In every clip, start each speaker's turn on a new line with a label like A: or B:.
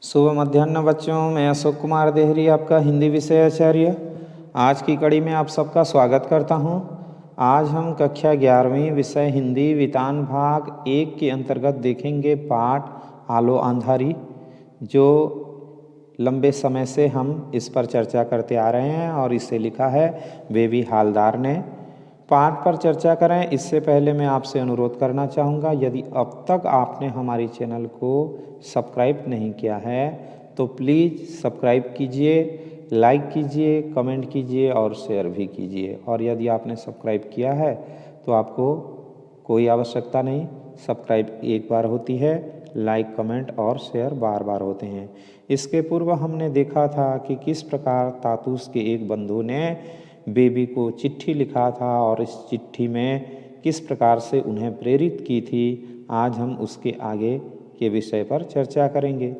A: शुभ मध्याह्न बच्चों, मैं अशोक कुमार देहरी, आपका हिंदी विषय आचार्य। आज की कड़ी में आप सबका स्वागत करता हूं। आज हम कक्षा 11वीं विषय हिंदी वितान भाग 1 के अंतर्गत देखेंगे पाठ आलो अंधारी, जो लंबे समय से हम इस पर चर्चा करते आ रहे हैं और इसे लिखा है बेबी हालदार ने। पाठ पर चर्चा करें इससे पहले मैं आपसे अनुरोध करना चाहूँगा, यदि अब तक आपने हमारे चैनल को सब्सक्राइब नहीं किया है तो प्लीज़ सब्सक्राइब कीजिए, लाइक कीजिए, कमेंट कीजिए और शेयर भी कीजिए। और यदि आपने सब्सक्राइब किया है तो आपको कोई आवश्यकता नहीं, सब्सक्राइब एक बार होती है, लाइक कमेंट और शेयर बार बार होते हैं। इसके पूर्व हमने देखा था कि किस प्रकार तातूस के एक बंधु ने बेबी को चिट्ठी लिखा था और इस चिट्ठी में किस प्रकार से उन्हें प्रेरित की थी। आज हम उसके आगे के विषय पर चर्चा करेंगे।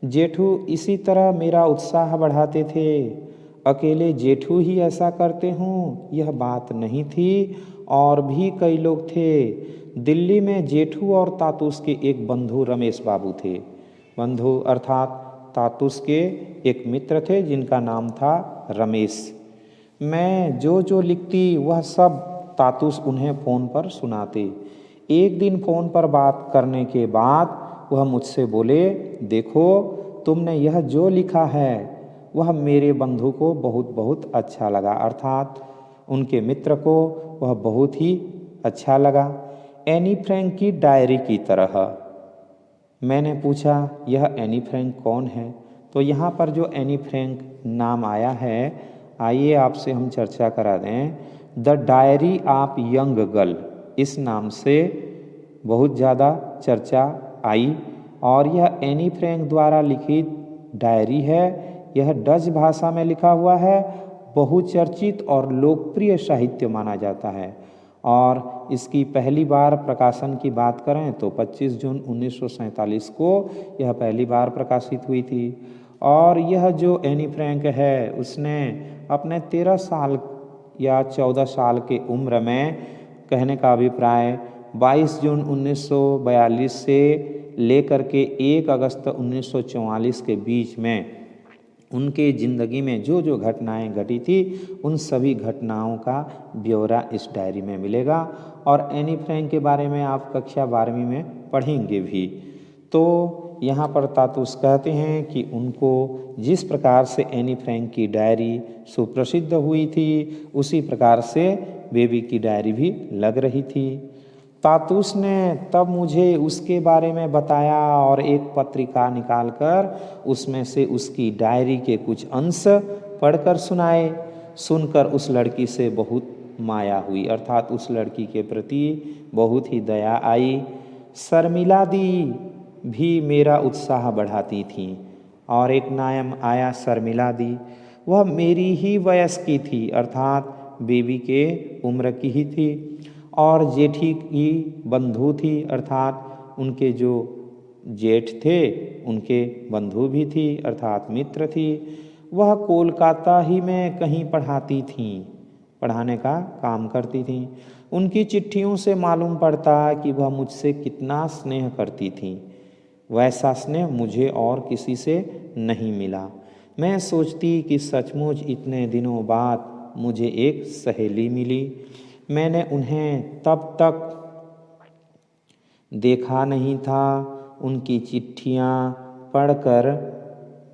A: जेठू इसी तरह मेरा उत्साह बढ़ाते थे। अकेले जेठू ही ऐसा करते हों यह बात नहीं थी, और भी कई लोग थे। दिल्ली में जेठू और तातूस के एक बंधु रमेश बाबू थे। बंधु अर्थात तातूस के एक मित्र थे जिनका नाम था रमेश। मैं जो लिखती वह सब तातूस उन्हें फ़ोन पर सुनाते। एक दिन फ़ोन पर बात करने के बाद वह मुझसे बोले, देखो तुमने यह जो लिखा है वह मेरे बंधु को बहुत बहुत अच्छा लगा, अर्थात उनके मित्र को वह बहुत ही अच्छा लगा, एनी फ्रैंक की डायरी की तरह। मैंने पूछा, यह एनी फ्रैंक कौन है? तो यहाँ पर जो एनी फ्रैंक नाम आया है, आइए आपसे हम चर्चा करा दें। The diary of young girl, इस नाम से बहुत ज़्यादा चर्चा आई और यह एनी फ्रैंक द्वारा लिखित डायरी है। यह डच भाषा में लिखा हुआ है, बहुचर्चित और लोकप्रिय साहित्य माना जाता है। और इसकी पहली बार प्रकाशन की बात करें तो 25 जून 1947 को यह पहली बार प्रकाशित हुई थी। और यह जो एनी फ्रैंक है उसने अपने 13 साल या 14 साल के उम्र में, कहने का अभिप्राय 22 जून 1942 से लेकर के 1 अगस्त 1944 के बीच में उनके ज़िंदगी में जो जो घटनाएं घटी थी उन सभी घटनाओं का ब्यौरा इस डायरी में मिलेगा। और एनी फ्रैंक के बारे में आप कक्षा 12वीं में पढ़ेंगे भी। तो यहाँ पर तातूस कहते हैं कि उनको जिस प्रकार से एनी फ्रैंक की डायरी सुप्रसिद्ध हुई थी उसी प्रकार से बेबी की डायरी भी लग रही थी। तातूस ने तब मुझे उसके बारे में बताया और एक पत्रिका निकालकर उसमें से उसकी डायरी के कुछ अंश पढ़कर सुनाए। सुनकर उस लड़की से बहुत माया हुई, अर्थात उस लड़की के प्रति बहुत ही दया आई। शर्मिला दी भी मेरा उत्साह बढ़ाती थी। और एक नाम आया शर्मिला दी, वह मेरी ही वयस की थी, अर्थात बेबी के उम्र की ही थी। और जेठी की बंधु थी, अर्थात उनके जो जेठ थे उनके बंधु भी थी, अर्थात मित्र थी। वह कोलकाता ही में कहीं पढ़ाती थीं, पढ़ाने का काम करती थीं। उनकी चिट्ठियों से मालूम पड़ता कि वह मुझसे कितना स्नेह करती थीं। वैसा स्नेह मुझे और किसी से नहीं मिला। मैं सोचती कि सचमुच इतने दिनों बाद मुझे एक सहेली मिली। मैंने उन्हें तब तक देखा नहीं था। उनकी चिट्ठियाँ पढ़कर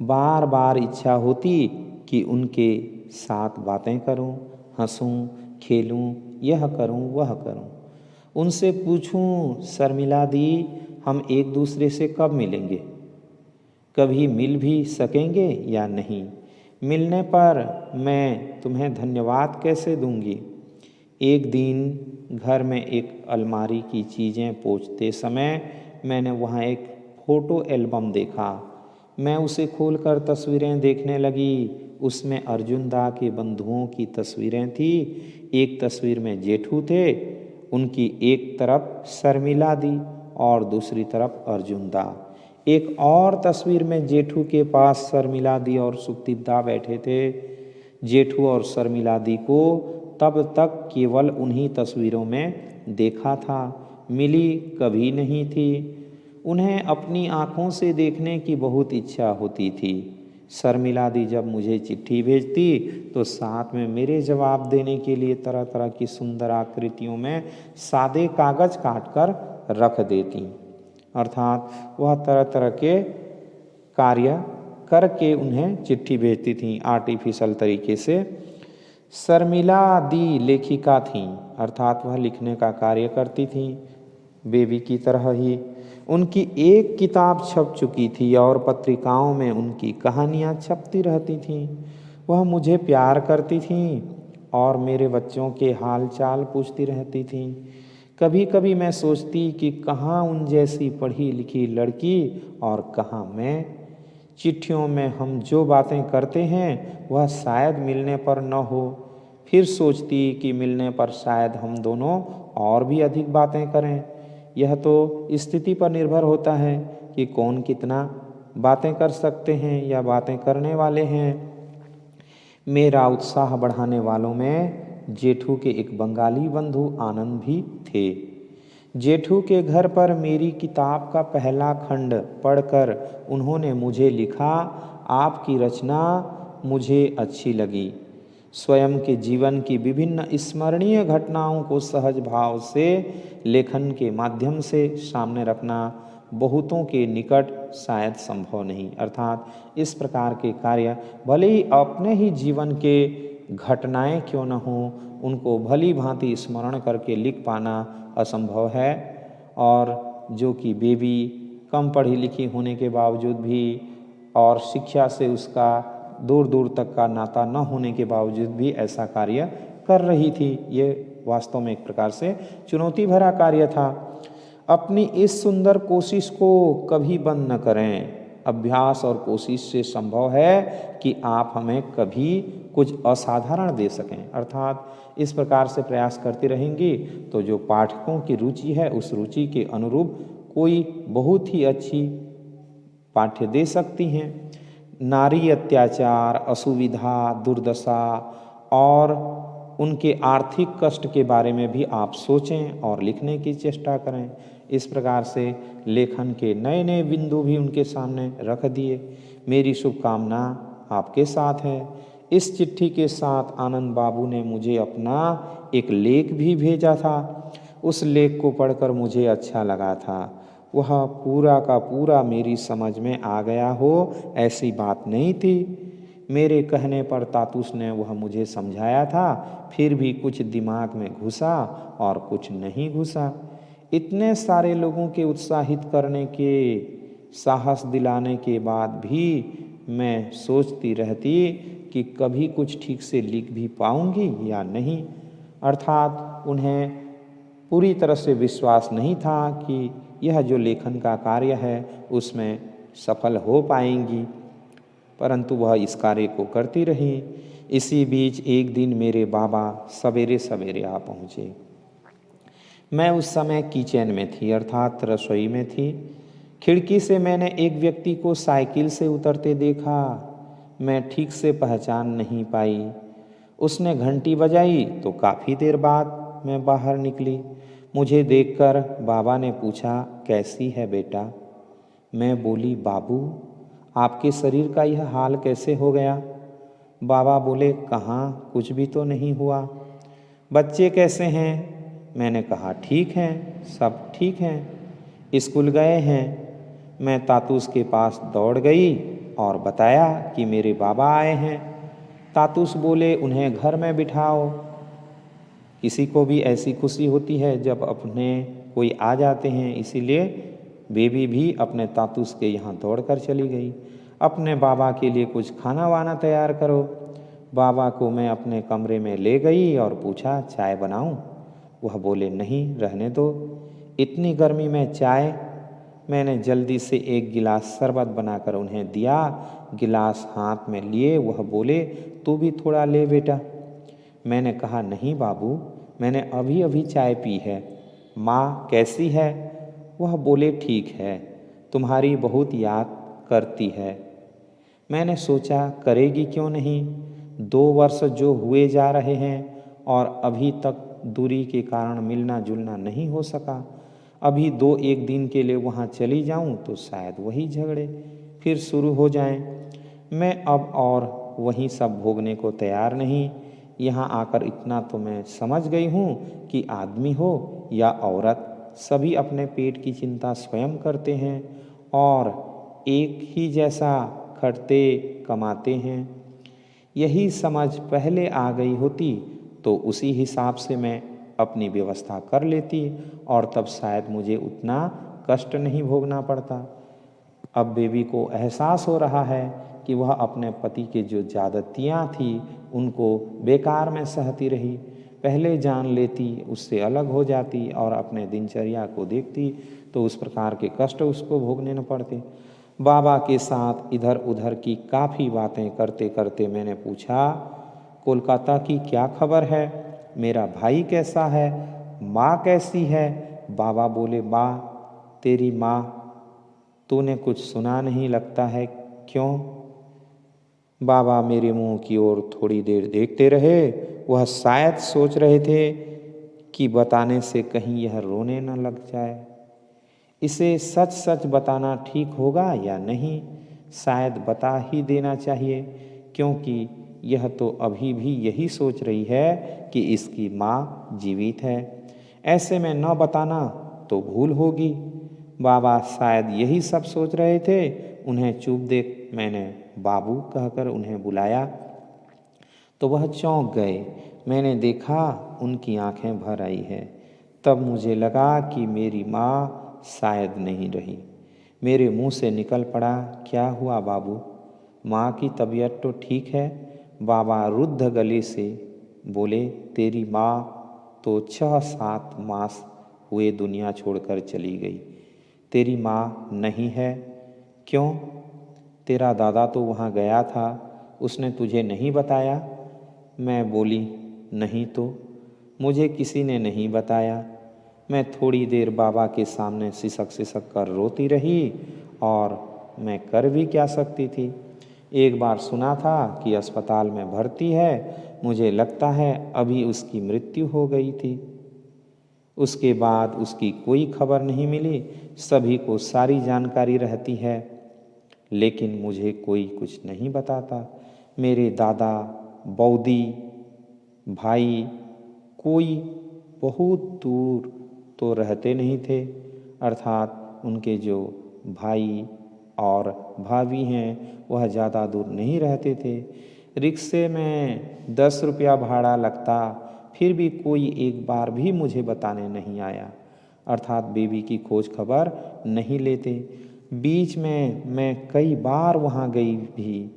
A: बार बार इच्छा होती कि उनके साथ बातें करूं, हंसूं, खेलूं, यह करूं, वह करूं। उनसे पूछूं, शर्मिला दी हम एक दूसरे से कब मिलेंगे? कभी मिल भी सकेंगे या नहीं? मिलने पर मैं तुम्हें धन्यवाद कैसे दूंगी? एक दिन घर में एक अलमारी की चीज़ें पोंछते समय मैंने वहाँ एक फ़ोटो एल्बम देखा। मैं उसे खोलकर तस्वीरें देखने लगी। उसमें अर्जुन दा के बंधुओं की तस्वीरें थी। एक तस्वीर में जेठू थे, उनकी एक तरफ शर्मिला दी और दूसरी तरफ अर्जुन दा। एक और तस्वीर में जेठू के पास शर्मिला दी और सुखदीप दा बैठे थे। जेठू और शर्मिला दी को तब तक केवल उन्हीं तस्वीरों में देखा था, मिली कभी नहीं थी। उन्हें अपनी आँखों से देखने की बहुत इच्छा होती थी। शर्मिला दी जब मुझे चिट्ठी भेजती तो साथ में मेरे जवाब देने के लिए तरह तरह की सुंदर आकृतियों में सादे कागज काट कर रख देती। अर्थात वह तरह तरह के कार्य करके उन्हें चिट्ठी भेजती थीं आर्टिफिशियल तरीके से। शर्मिला दी लेखिका थीं, अर्थात वह लिखने का कार्य करती थीं बेबी की तरह ही। उनकी एक किताब छप चुकी थी और पत्रिकाओं में उनकी कहानियाँ छपती रहती थीं। वह मुझे प्यार करती थीं और मेरे बच्चों के हाल चाल पूछती रहती थीं। कभी कभी मैं सोचती कि कहाँ उन जैसी पढ़ी लिखी लड़की और कहाँ मैं। चिट्ठियों में हम जो बातें करते हैं वह शायद मिलने पर न हो। फिर सोचती कि मिलने पर शायद हम दोनों और भी अधिक बातें करें। यह तो स्थिति पर निर्भर होता है कि कौन कितना बातें कर सकते हैं या बातें करने वाले हैं। मेरा उत्साह बढ़ाने वालों में जेठू के एक बंगाली बंधु आनंद भी थे। जेठू के घर पर मेरी किताब का पहला खंड पढ़कर उन्होंने मुझे लिखा, आपकी रचना मुझे अच्छी लगी। स्वयं के जीवन की विभिन्न स्मरणीय घटनाओं को सहज भाव से लेखन के माध्यम से सामने रखना बहुतों के निकट शायद संभव नहीं। अर्थात इस प्रकार के कार्य भले ही अपने ही जीवन के घटनाएं क्यों न हों, उनको भली भांति स्मरण करके लिख पाना असंभव है। और जो कि बेबी कम पढ़ी लिखी होने के बावजूद भी और शिक्षा से उसका दूर दूर तक का नाता न होने के बावजूद भी ऐसा कार्य कर रही थी, ये वास्तव में एक प्रकार से चुनौती भरा कार्य था। अपनी इस सुंदर कोशिश को कभी बंद न करें। अभ्यास और कोशिश से संभव है कि आप हमें कभी कुछ असाधारण दे सकें। अर्थात इस प्रकार से प्रयास करती रहेंगी तो जो पाठकों की रुचि है उस रुचि के अनुरूप कोई बहुत ही अच्छी पाठ्य दे सकती हैं। नारी अत्याचार, असुविधा, दुर्दशा और उनके आर्थिक कष्ट के बारे में भी आप सोचें और लिखने की चेष्टा करें। इस प्रकार से लेखन के नए नए बिंदु भी उनके सामने रख दिए। मेरी शुभकामना आपके साथ है। इस चिट्ठी के साथ आनंद बाबू ने मुझे अपना एक लेख भी भेजा था। उस लेख को पढ़कर मुझे अच्छा लगा था। वह पूरा का पूरा मेरी समझ में आ गया हो ऐसी बात नहीं थी। मेरे कहने पर तातुस ने वह मुझे समझाया था, फिर भी कुछ दिमाग में घुसा और कुछ नहीं घुसा। इतने सारे लोगों के उत्साहित करने के, साहस दिलाने के बाद भी मैं सोचती रहती कि कभी कुछ ठीक से लिख भी पाऊंगी या नहीं। अर्थात उन्हें पूरी तरह से विश्वास नहीं था कि यह जो लेखन का कार्य है उसमें सफल हो पाएंगी, परंतु वह इस कार्य को करती रही। इसी बीच एक दिन मेरे बाबा सवेरे सवेरे आ पहुँचे। मैं उस समय किचन में थी, अर्थात रसोई में थी। खिड़की से मैंने एक व्यक्ति को साइकिल से उतरते देखा। मैं ठीक से पहचान नहीं पाई। उसने घंटी बजाई तो काफ़ी देर बाद मैं बाहर निकली। मुझे देखकर बाबा ने पूछा, कैसी है बेटा? मैं बोली, बाबू आपके शरीर का यह हाल कैसे हो गया? बाबा बोले, कहाँ, कुछ भी तो नहीं हुआ। बच्चे कैसे हैं? मैंने कहा, ठीक हैं, सब ठीक हैं, स्कूल गए हैं। मैं तातुस के पास दौड़ गई और बताया कि मेरे बाबा आए हैं। तातुस बोले, उन्हें घर में बिठाओ। किसी को भी ऐसी खुशी होती है जब अपने कोई आ जाते हैं, इसीलिए बेबी भी अपने तातुस के यहाँ दौड़ कर चली गई। अपने बाबा के लिए कुछ खाना वाना तैयार करो। बाबा को मैं अपने कमरे में ले गई और पूछा, चाय बनाऊं? वह बोले, नहीं, रहने दो, इतनी गर्मी में चाय। मैंने जल्दी से एक गिलास शरबत बनाकर उन्हें दिया। गिलास हाथ में लिए वह बोले, तू भी थोड़ा ले बेटा। मैंने कहा, नहीं बाबू, मैंने अभी अभी चाय पी है। माँ कैसी है? वह बोले, ठीक है, तुम्हारी बहुत याद करती है। मैंने सोचा, करेगी क्यों नहीं, 2 वर्ष जो हुए जा रहे हैं और अभी तक दूरी के कारण मिलना जुलना नहीं हो सका। अभी 2-1 दिन के लिए वहाँ चली जाऊँ तो शायद वही झगड़े फिर शुरू हो जाएं। मैं अब और वही सब भोगने को तैयार नहीं। यहाँ आकर इतना तो मैं समझ गई हूँ कि आदमी हो या औरत, सभी अपने पेट की चिंता स्वयं करते हैं और एक ही जैसा खटते कमाते हैं। यही समझ पहले आ गई होती तो उसी हिसाब से मैं अपनी व्यवस्था कर लेती और तब शायद मुझे उतना कष्ट नहीं भोगना पड़ता। अब बेबी को एहसास हो रहा है कि वह अपने पति के जो ज़्यादतियाँ थी उनको बेकार में सहती रही। पहले जान लेती, उससे अलग हो जाती और अपने दिनचर्या को देखती तो उस प्रकार के कष्ट उसको भोगने न पड़ते। बाबा के साथ इधर उधर की काफ़ी बातें करते करते मैंने पूछा, कोलकाता की क्या खबर है? मेरा भाई कैसा है? माँ कैसी है? बाबा बोले, माँ, तेरी माँ, तूने कुछ सुना नहीं लगता है, क्यों? बाबा मेरे मुंह की ओर थोड़ी देर देखते रहे। वह शायद सोच रहे थे कि बताने से कहीं यह रोने न लग जाए। इसे सच सच बताना ठीक होगा या नहीं? शायद बता ही देना चाहिए, क्योंकि यह तो अभी भी यही सोच रही है कि इसकी माँ जीवित है। ऐसे में न बताना तो भूल होगी। बाबा शायद यही सब सोच रहे थे। उन्हें चुप देख मैंने बाबू कहकर उन्हें बुलाया तो वह चौंक गए। मैंने देखा उनकी आंखें भर आई है। तब मुझे लगा कि मेरी माँ शायद नहीं रही। मेरे मुंह से निकल पड़ा, क्या हुआ बाबू? माँ की तबीयत तो ठीक है? बाबा रुद्ध गले से बोले, तेरी माँ तो 6-7 मास हुए दुनिया छोड़कर चली गई। तेरी माँ नहीं है? क्यों? तेरा दादा तो वहाँ गया था, उसने तुझे नहीं बताया? मैं बोली, नहीं तो, मुझे किसी ने नहीं बताया। मैं थोड़ी देर बाबा के सामने सिसक सिसक कर रोती रही और मैं कर भी क्या सकती थी। एक बार सुना था कि अस्पताल में भर्ती है, मुझे लगता है अभी उसकी मृत्यु हो गई थी। उसके बाद उसकी कोई खबर नहीं मिली। सभी को सारी जानकारी रहती है, लेकिन मुझे कोई कुछ नहीं बताता। मेरे दादा, बौदी, भाई कोई बहुत दूर तो रहते नहीं थे, अर्थात उनके जो भाई और भाभी हैं वह ज़्यादा दूर नहीं रहते थे। रिक्शे में 10 रुपया भाड़ा लगता, फिर भी कोई एक बार भी मुझे बताने नहीं आया, अर्थात बेबी की खोज खबर नहीं लेते। बीच में मैं कई बार वहाँ गई भी,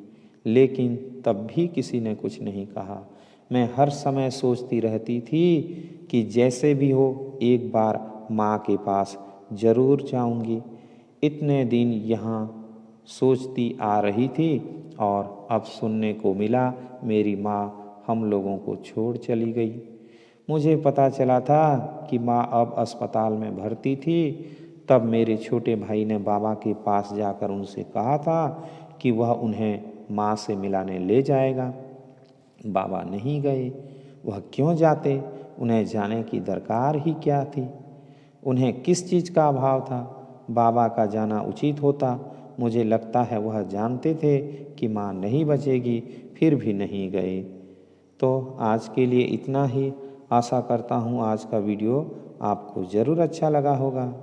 A: लेकिन तब भी किसी ने कुछ नहीं कहा। मैं हर समय सोचती रहती थी कि जैसे भी हो एक बार माँ के पास ज़रूर जाऊँगी। इतने दिन यहाँ सोचती आ रही थी और अब सुनने को मिला मेरी माँ हम लोगों को छोड़ चली गई। मुझे पता चला था कि माँ अब अस्पताल में भर्ती थी, तब मेरे छोटे भाई ने बाबा के पास जाकर उनसे कहा था कि वह उन्हें माँ से मिलाने ले जाएगा। बाबा नहीं गए। वह क्यों जाते? उन्हें जाने की दरकार ही क्या थी? उन्हें किस चीज़ का अभाव था? बाबा का जाना उचित होता। मुझे लगता है वह जानते थे कि माँ नहीं बचेगी, फिर भी नहीं गए। तो आज के लिए इतना ही। आशा करता हूँ आज का वीडियो आपको ज़रूर अच्छा लगा होगा।